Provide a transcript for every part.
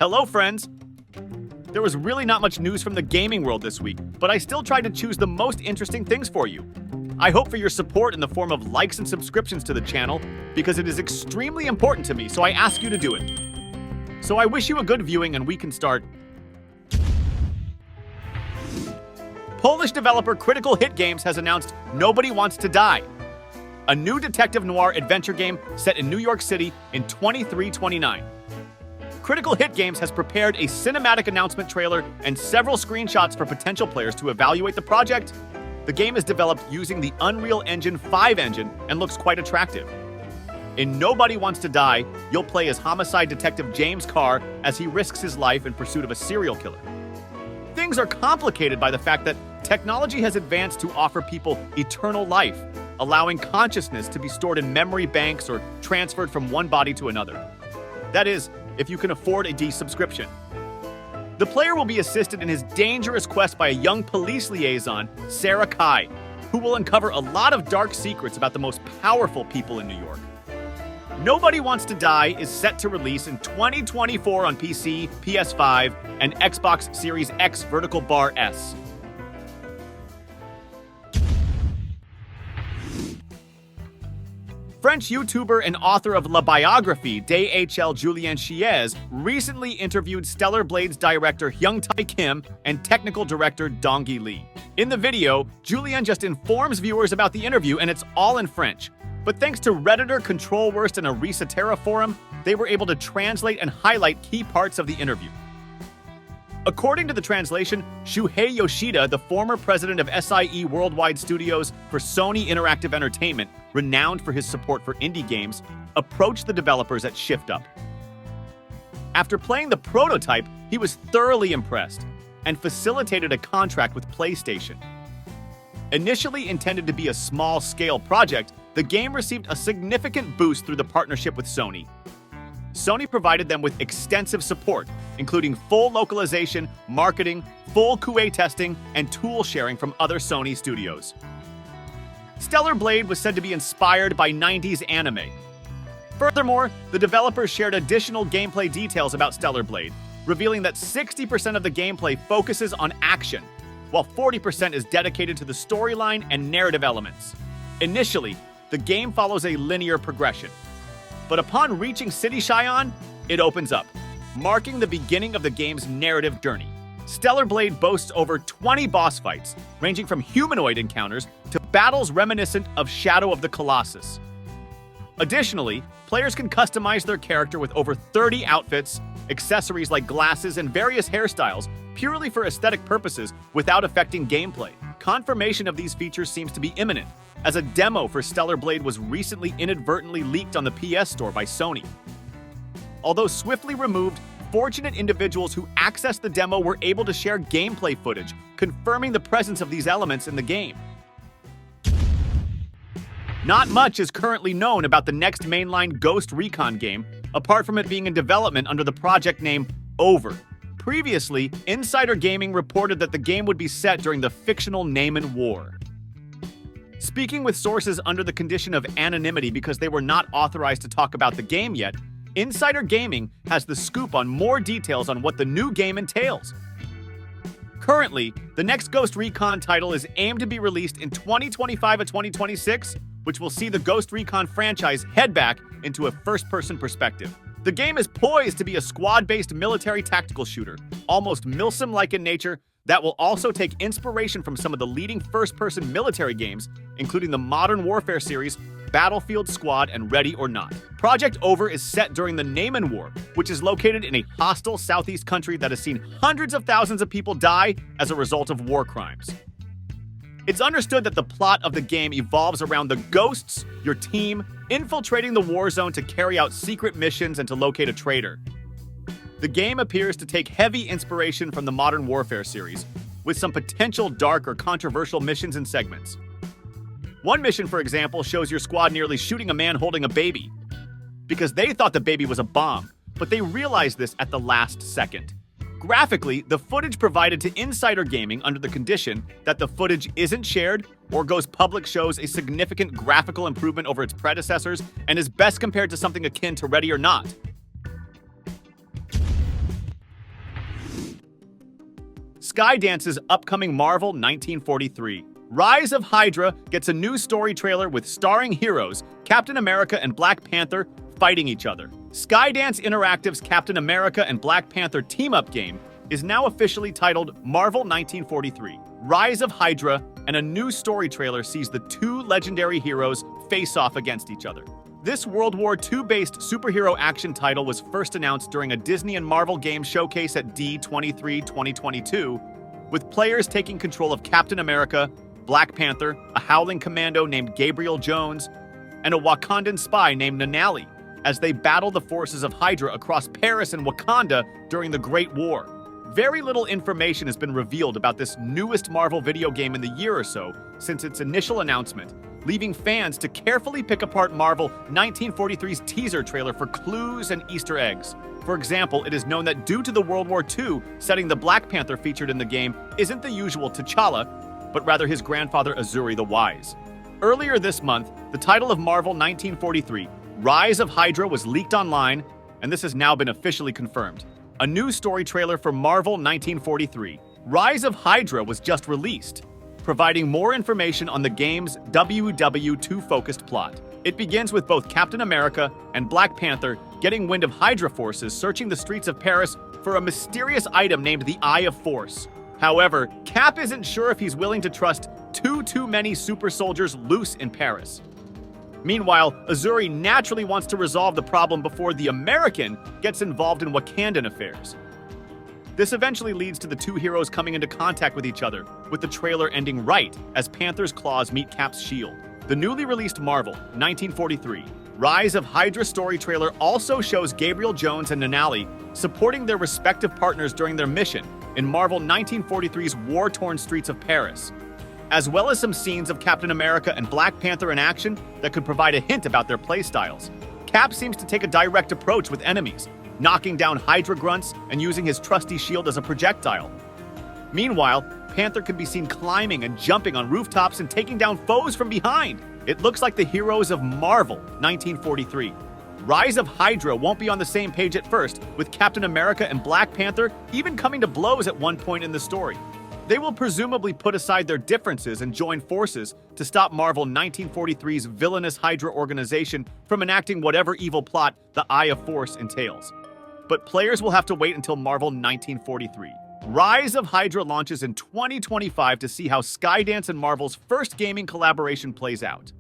Hello, friends! There was really not much news from the gaming world this week, but I still tried to choose the most interesting things for you. I hope for your support in the form of likes and subscriptions to the channel, because it is extremely important to me, so I ask you to do it. So I wish you a good viewing and we can start. Polish developer Critical Hit Games has announced Nobody Wants to Die, a new detective noir adventure game set in New York City in 2329. Critical Hit Games has prepared a cinematic announcement trailer and several screenshots for potential players to evaluate the project. The game is developed using the Unreal Engine 5 engine and looks quite attractive. In Nobody Wants to Die, you'll play as homicide detective James Carr as he risks his life in pursuit of a serial killer. Things are complicated by the fact that technology has advanced to offer people eternal life, allowing consciousness to be stored in memory banks or transferred from one body to another. That is, if you can afford a desubscription. The player will be assisted in his dangerous quest by a young police liaison, Sarah Kai, who will uncover a lot of dark secrets about the most powerful people in New York. Nobody Wants to Die is set to release in 2024 on PC, PS5, and Xbox Series X Vertical Bar S. French YouTuber and author of La Biographie d'H.L. Julien Chiez recently interviewed Stellar Blade's director Hyung-Tae Kim and technical director Dongyi Lee. In the video, Julien just informs viewers about the interview and it's all in French. But thanks to Redditor, Control Worst, and a Resetera forum, they were able to translate and highlight key parts of the interview. According to the translation, Shuhei Yoshida, the former president of SIE Worldwide Studios for Sony Interactive Entertainment, renowned for his support for indie games, approached the developers at Shift Up. After playing the prototype, he was thoroughly impressed and facilitated a contract with PlayStation. Initially intended to be a small-scale project, the game received a significant boost through the partnership with Sony. Sony provided them with extensive support, including full localization, marketing, full QA testing, and tool sharing from other Sony studios. Stellar Blade was said to be inspired by 90s anime. Furthermore, the developers shared additional gameplay details about Stellar Blade, revealing that 60% of the gameplay focuses on action, while 40% is dedicated to the storyline and narrative elements. Initially, the game follows a linear progression. But upon reaching City Xi'an, it opens up, marking the beginning of the game's narrative journey. Stellar Blade boasts over 20 boss fights, ranging from humanoid encounters to battles reminiscent of Shadow of the Colossus. Additionally, players can customize their character with over 30 outfits, accessories like glasses, and various hairstyles purely for aesthetic purposes without affecting gameplay. Confirmation of these features seems to be imminent, as a demo for Stellar Blade was recently inadvertently leaked on the PS Store by Sony. Although swiftly removed, fortunate individuals who accessed the demo were able to share gameplay footage, confirming the presence of these elements in the game. Not much is currently known about the next mainline Ghost Recon game, apart from it being in development under the project name Over. Previously, Insider Gaming reported that the game would be set during the fictional Naaman War. Speaking with sources under the condition of anonymity because they were not authorized to talk about the game yet, Insider Gaming has the scoop on more details on what the new game entails. Currently, the next Ghost Recon title is aimed to be released in 2025 or 2026, which will see the Ghost Recon franchise head back into a first-person perspective. The game is poised to be a squad-based military tactical shooter, almost Milsim-like in nature, that will also take inspiration from some of the leading first-person military games, including the Modern Warfare series, Battlefield Squad, and Ready or Not. Project Over is set during the Naaman War, which is located in a hostile southeast country that has seen hundreds of thousands of people die as a result of war crimes. It's understood that the plot of the game evolves around the Ghosts, your team, infiltrating the war zone to carry out secret missions and to locate a traitor. The game appears to take heavy inspiration from the Modern Warfare series, with some potential dark or controversial missions and segments. One mission, for example, shows your squad nearly shooting a man holding a baby, because they thought the baby was a bomb, but they realized this at the last second. Graphically, the footage provided to Insider Gaming under the condition that the footage isn't shared or goes public shows a significant graphical improvement over its predecessors and is best compared to something akin to Ready or Not. Skydance's upcoming Marvel 1943. Rise of Hydra gets a new story trailer with starring heroes Captain America and Black Panther fighting each other. Skydance Interactive's Captain America and Black Panther team-up game is now officially titled Marvel 1943. Rise of Hydra and a new story trailer sees the two legendary heroes face off against each other. This World War II-based superhero action title was first announced during a Disney and Marvel game showcase at D23 2022, with players taking control of Captain America, Black Panther, a Howling Commando named Gabriel Jones, and a Wakandan spy named Nanali, as they battle the forces of Hydra across Paris and Wakanda during the Great War. Very little information has been revealed about this newest Marvel video game in the year or so since its initial announcement, leaving fans to carefully pick apart Marvel 1943's teaser trailer for clues and Easter eggs. For example, it is known that due to the World War II setting, the Black Panther featured in the game isn't the usual T'Challa, but rather his grandfather Azuri the Wise. Earlier this month, the title of Marvel 1943, Rise of Hydra, was leaked online, and this has now been officially confirmed. A new story trailer for Marvel 1943, Rise of Hydra, was just released, providing more information on the game's WW2-focused plot. It begins with both Captain America and Black Panther getting wind of Hydra forces searching the streets of Paris for a mysterious item named the Eye of Force. However, Cap isn't sure if he's willing to trust too many super soldiers loose in Paris. Meanwhile, Azuri naturally wants to resolve the problem before the American gets involved in Wakandan affairs. This eventually leads to the two heroes coming into contact with each other, with the trailer ending right as Panther's claws meet Cap's shield. The newly released Marvel 1943 Rise of Hydra story trailer also shows Gabriel Jones and Nanali supporting their respective partners during their mission in Marvel 1943's war-torn streets of Paris, as well as some scenes of Captain America and Black Panther in action that could provide a hint about their playstyles. Cap seems to take a direct approach with enemies, knocking down Hydra grunts and using his trusty shield as a projectile. Meanwhile, Panther can be seen climbing and jumping on rooftops and taking down foes from behind. It looks like the heroes of Marvel 1943. Rise of Hydra won't be on the same page at first, with Captain America and Black Panther even coming to blows at one point in the story. They will presumably put aside their differences and join forces to stop Marvel 1943's villainous Hydra organization from enacting whatever evil plot the Eye of Force entails. But players will have to wait until Marvel 1943. Rise of Hydra launches in 2025 to see how Skydance and Marvel's first gaming collaboration plays out.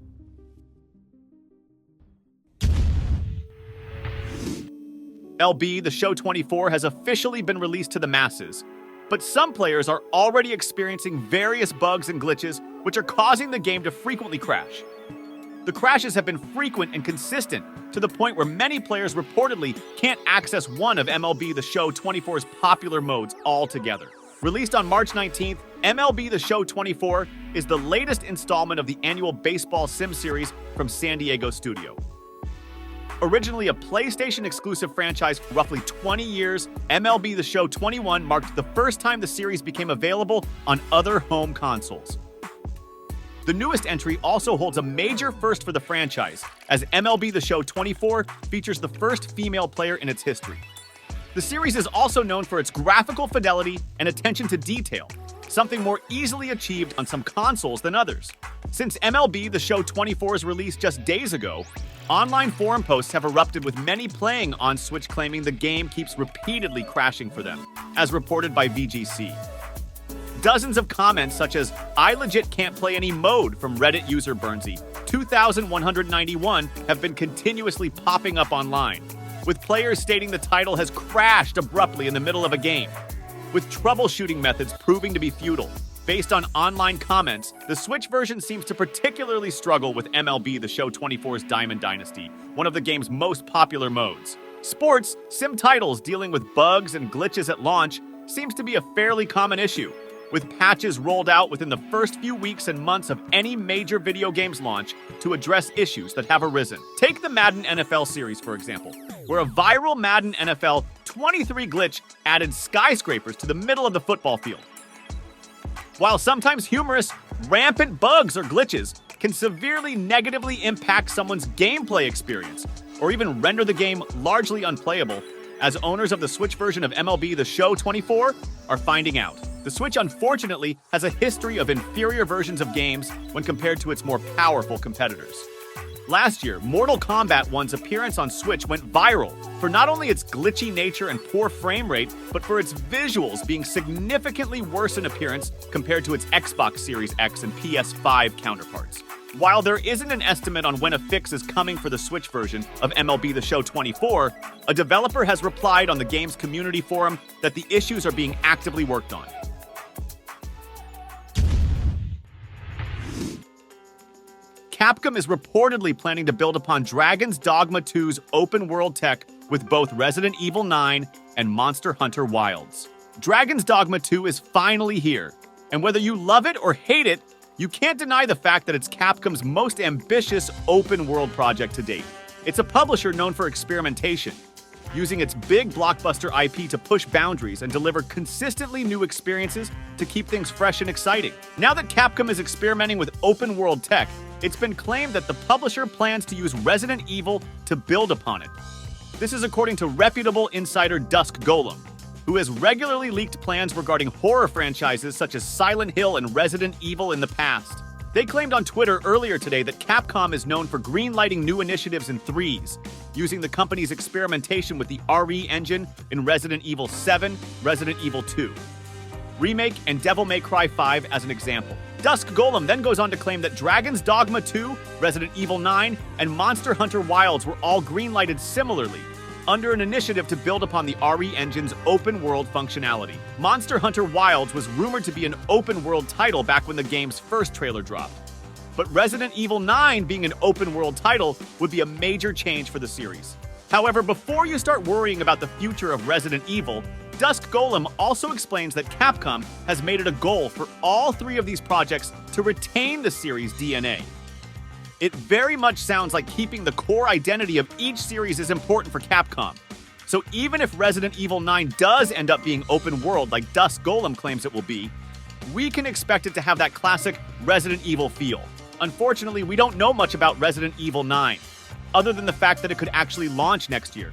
LB The Show 24 has officially been released to the masses, but some players are already experiencing various bugs and glitches which are causing the game to frequently crash. The crashes have been frequent and consistent to the point where many players reportedly can't access one of MLB The Show 24's popular modes altogether. Released on March 19th, MLB The Show 24 is the latest installment of the annual baseball sim series from San Diego Studio. Originally a PlayStation-exclusive franchise for roughly 20 years, MLB The Show 21 marked the first time the series became available on other home consoles. The newest entry also holds a major first for the franchise, as MLB The Show 24 features the first female player in its history. The series is also known for its graphical fidelity and attention to detail, something more easily achieved on some consoles than others. Since MLB The Show 24's release just days ago, online forum posts have erupted with many playing on Switch claiming the game keeps repeatedly crashing for them, as reported by VGC. Dozens of comments such as, "I legit can't play any mode" from Reddit user Burnsy 2191 have been continuously popping up online, with players stating the title has crashed abruptly in the middle of a game, with troubleshooting methods proving to be futile. Based on online comments, the Switch version seems to particularly struggle with MLB The Show 24's Diamond Dynasty, one of the game's most popular modes. Sports, sim titles dealing with bugs and glitches at launch seems to be a fairly common issue, with patches rolled out within the first few weeks and months of any major video game's launch to address issues that have arisen. Take the Madden NFL series, for example, where a viral Madden NFL 23 glitch added skyscrapers to the middle of the football field. While sometimes humorous, rampant bugs or glitches can severely negatively impact someone's gameplay experience, or even render the game largely unplayable, as owners of the Switch version of MLB The Show 24 are finding out. The Switch, unfortunately, has a history of inferior versions of games when compared to its more powerful competitors. Last year, Mortal Kombat 1's appearance on Switch went viral for not only its glitchy nature and poor frame rate, but for its visuals being significantly worse in appearance compared to its Xbox Series X and PS5 counterparts. While there isn't an estimate on when a fix is coming for the Switch version of MLB The Show 24, a developer has replied on the game's community forum that the issues are being actively worked on. Capcom is reportedly planning to build upon Dragon's Dogma 2's open-world tech with both Resident Evil 9 and Monster Hunter Wilds. Dragon's Dogma 2 is finally here, and whether you love it or hate it, you can't deny the fact that it's Capcom's most ambitious open-world project to date. It's a publisher known for experimentation, using its big blockbuster IP to push boundaries and deliver consistently new experiences to keep things fresh and exciting. Now that Capcom is experimenting with open-world tech, it's been claimed that the publisher plans to use Resident Evil to build upon it. This is according to reputable insider Dusk Golem, who has regularly leaked plans regarding horror franchises such as Silent Hill and Resident Evil in the past. They claimed on Twitter earlier today that Capcom is known for greenlighting new initiatives in threes, using the company's experimentation with the RE engine in Resident Evil 7, Resident Evil 2, Remake, and Devil May Cry 5 as an example. Dusk Golem then goes on to claim that Dragon's Dogma 2, Resident Evil 9, and Monster Hunter Wilds were all greenlighted similarly, under an initiative to build upon the RE engine's open-world functionality. Monster Hunter Wilds was rumored to be an open-world title back when the game's first trailer dropped. But Resident Evil 9 being an open-world title would be a major change for the series. However, before you start worrying about the future of Resident Evil, Dusk Golem also explains that Capcom has made it a goal for all three of these projects to retain the series' DNA. It very much sounds like keeping the core identity of each series is important for Capcom. So even if Resident Evil 9 does end up being open world like Dusk Golem claims it will be, we can expect it to have that classic Resident Evil feel. Unfortunately, we don't know much about Resident Evil 9, other than the fact that it could actually launch next year.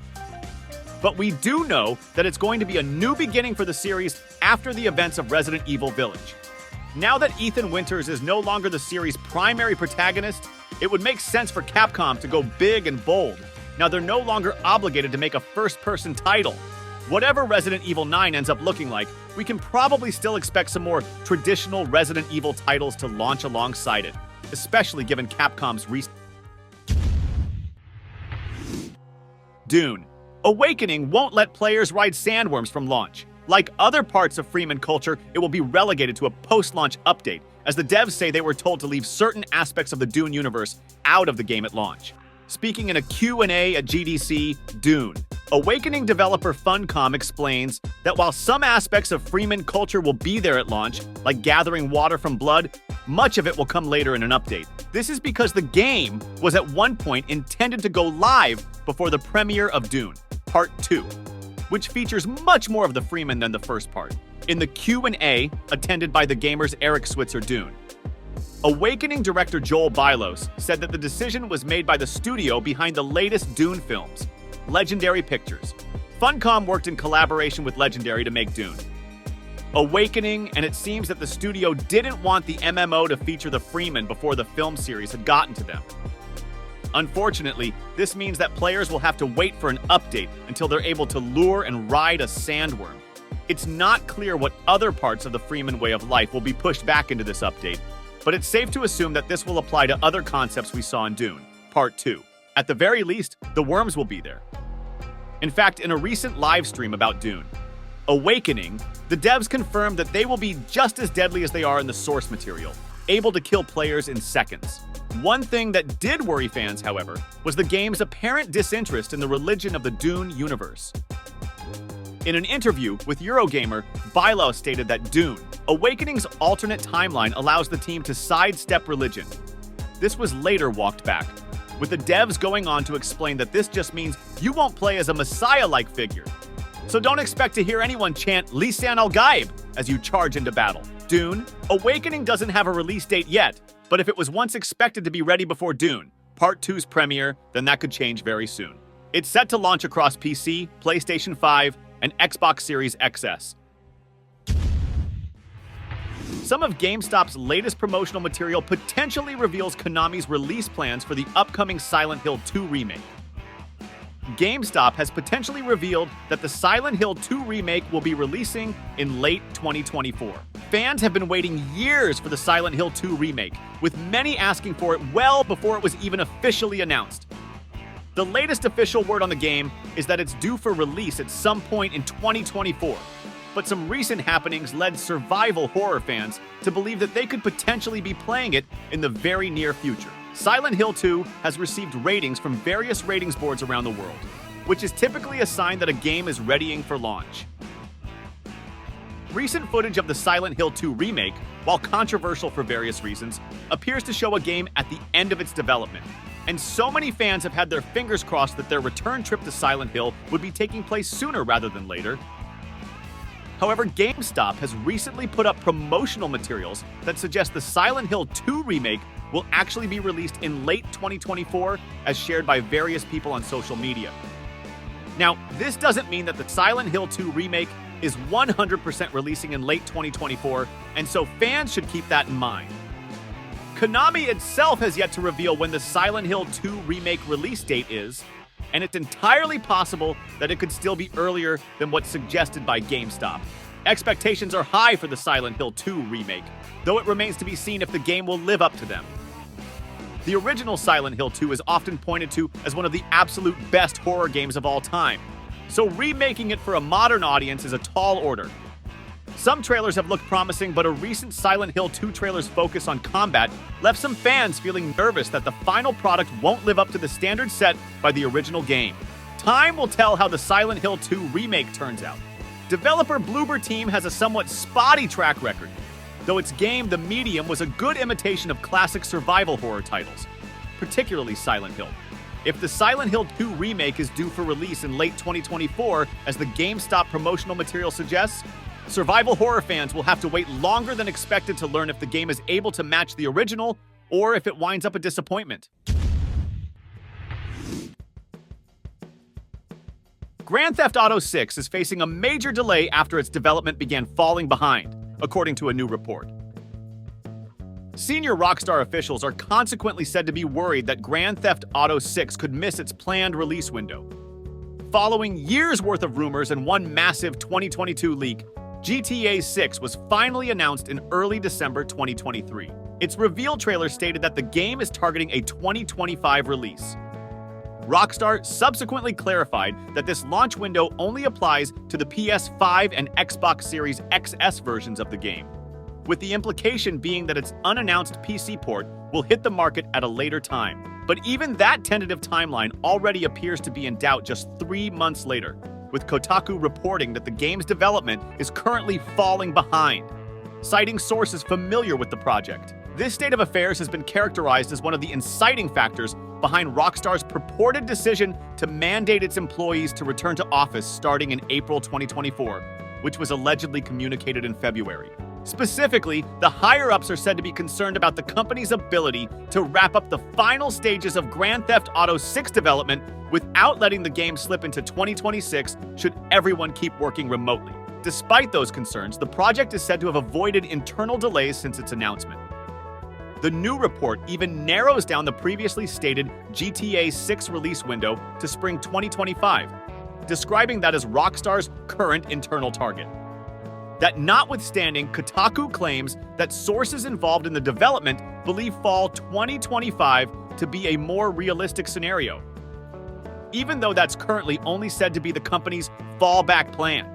But we do know that it's going to be a new beginning for the series after the events of Resident Evil Village. Now that Ethan Winters is no longer the series' primary protagonist, it would make sense for Capcom to go big and bold. Now they're no longer obligated to make a first-person title. Whatever Resident Evil 9 ends up looking like, we can probably still expect some more traditional Resident Evil titles to launch alongside it, especially given Capcom's recent... Dune. Awakening won't let players ride sandworms from launch. Like other parts of Freeman culture, it will be relegated to a post-launch update, as the devs say they were told to leave certain aspects of the Dune universe out of the game at launch. Speaking in a Q&A at GDC, Dune. Awakening developer Funcom explains that while some aspects of Freeman culture will be there at launch, like gathering water from blood, much of it will come later in an update. This is because the game was at one point intended to go live before the premiere of Dune, Part 2, which features much more of the Freeman than the first part. In the Q&A, attended by the gamers Eric Switzer Dune, Awakening director Joel Bylos said that the decision was made by the studio behind the latest Dune films, Legendary Pictures. Funcom worked in collaboration with Legendary to make Dune. Awakening, and it seems that the studio didn't want the MMO to feature the Freeman before the film series had gotten to them. Unfortunately, this means that players will have to wait for an update until they're able to lure and ride a sandworm. It's not clear what other parts of the Freeman way of life will be pushed back into this update, but it's safe to assume that this will apply to other concepts we saw in Dune, Part 2. At the very least, the worms will be there. In fact, in a recent live stream about Dune, Awakening, the devs confirmed that they will be just as deadly as they are in the source material, able to kill players in seconds. One thing that did worry fans, however, was the game's apparent disinterest in the religion of the Dune universe. In an interview with Eurogamer, Bylos stated that Dune, Awakening's alternate timeline allows the team to sidestep religion. This was later walked back, with the devs going on to explain that this just means you won't play as a messiah-like figure. So don't expect to hear anyone chant Lisan al-Gaib as you charge into battle. Dune, Awakening doesn't have a release date yet, but if it was once expected to be ready before Dune, Part 2's premiere, then that could change very soon. It's set to launch across PC, PlayStation 5, and Xbox Series XS. Some of GameStop's latest promotional material potentially reveals Konami's release plans for the upcoming Silent Hill 2 remake. GameStop has potentially revealed that the Silent Hill 2 remake will be releasing in late 2024. Fans have been waiting years for the Silent Hill 2 remake, with many asking for it well before it was even officially announced. The latest official word on the game is that it's due for release at some point in 2024, but some recent happenings led survival horror fans to believe that they could potentially be playing it in the very near future. Silent Hill 2 has received ratings from various ratings boards around the world, which is typically a sign that a game is readying for launch. Recent footage of the Silent Hill 2 remake, while controversial for various reasons, appears to show a game at the end of its development, and so many fans have had their fingers crossed that their return trip to Silent Hill would be taking place sooner rather than later. However, GameStop has recently put up promotional materials that suggest the Silent Hill 2 remake will actually be released in late 2024, as shared by various people on social media. Now, this doesn't mean that the Silent Hill 2 remake is 100% releasing in late 2024, and so fans should keep that in mind. Konami itself has yet to reveal when the Silent Hill 2 remake release date is, and it's entirely possible that it could still be earlier than what's suggested by GameStop. Expectations are high for the Silent Hill 2 remake, though it remains to be seen if the game will live up to them. The original Silent Hill 2 is often pointed to as one of the absolute best horror games of all time, so remaking it for a modern audience is a tall order. Some trailers have looked promising, but a recent Silent Hill 2 trailer's focus on combat left some fans feeling nervous that the final product won't live up to the standards set by the original game. Time will tell how the Silent Hill 2 remake turns out. Developer Bloober Team has a somewhat spotty track record, though its game, The Medium, was a good imitation of classic survival horror titles, particularly Silent Hill. If the Silent Hill 2 remake is due for release in late 2024, as the GameStop promotional material suggests, survival horror fans will have to wait longer than expected to learn if the game is able to match the original or if it winds up a disappointment. Grand Theft Auto 6 is facing a major delay after its development began falling behind, according to a new report. Senior Rockstar officials are consequently said to be worried that Grand Theft Auto 6 could miss its planned release window. Following years' worth of rumors and one massive 2022 leak, GTA 6 was finally announced in early December 2023. Its reveal trailer stated that the game is targeting a 2025 release. Rockstar subsequently clarified that this launch window only applies to the PS5 and Xbox Series XS versions of the game, with the implication being that its unannounced PC port will hit the market at a later time. But even that tentative timeline already appears to be in doubt just 3 months later, with Kotaku reporting that the game's development is currently falling behind, citing sources familiar with the project. This state of affairs has been characterized as one of the inciting factors behind Rockstar's purported decision to mandate its employees to return to office starting in April 2024, which was allegedly communicated in February. Specifically, the higher-ups are said to be concerned about the company's ability to wrap up the final stages of Grand Theft Auto 6 development without letting the game slip into 2026 should everyone keep working remotely. Despite those concerns, the project is said to have avoided internal delays since its announcement. The new report even narrows down the previously stated GTA 6 release window to spring 2025, describing that as Rockstar's current internal target. That notwithstanding, Kotaku claims that sources involved in the development believe fall 2025 to be a more realistic scenario, even though that's currently only said to be the company's fallback plan.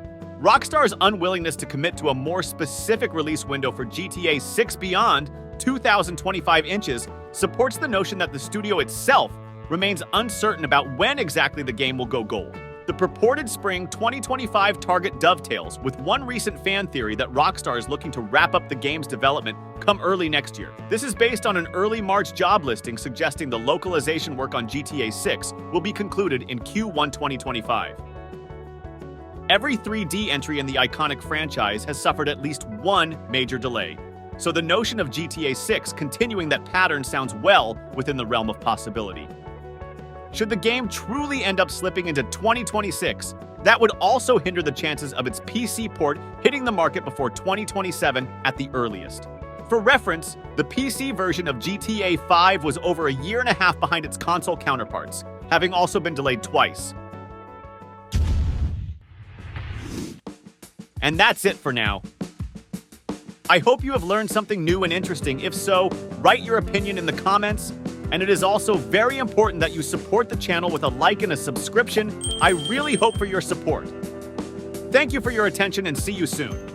Rockstar's unwillingness to commit to a more specific release window for GTA 6 Beyond 2025 inches supports the notion that the studio itself remains uncertain about when exactly the game will go gold. The purported spring 2025 target dovetails with one recent fan theory that Rockstar is looking to wrap up the game's development come early next year. This is based on an early March job listing suggesting the localization work on GTA 6 will be concluded in Q1 2025. Every 3D entry in the iconic franchise has suffered at least one major delay, so the notion of GTA 6 continuing that pattern sounds well within the realm of possibility. should the game truly end up slipping into 2026, that would also hinder the chances of its PC port hitting the market before 2027 at the earliest. For reference, the PC version of GTA 5 was over a year and a half behind its console counterparts, having also been delayed twice. And that's it for now. I hope you have learned something new and interesting. If so, write your opinion in the comments. And it is also very important that you support the channel with a like and a subscription. I really hope for your support. Thank you for your attention and see you soon.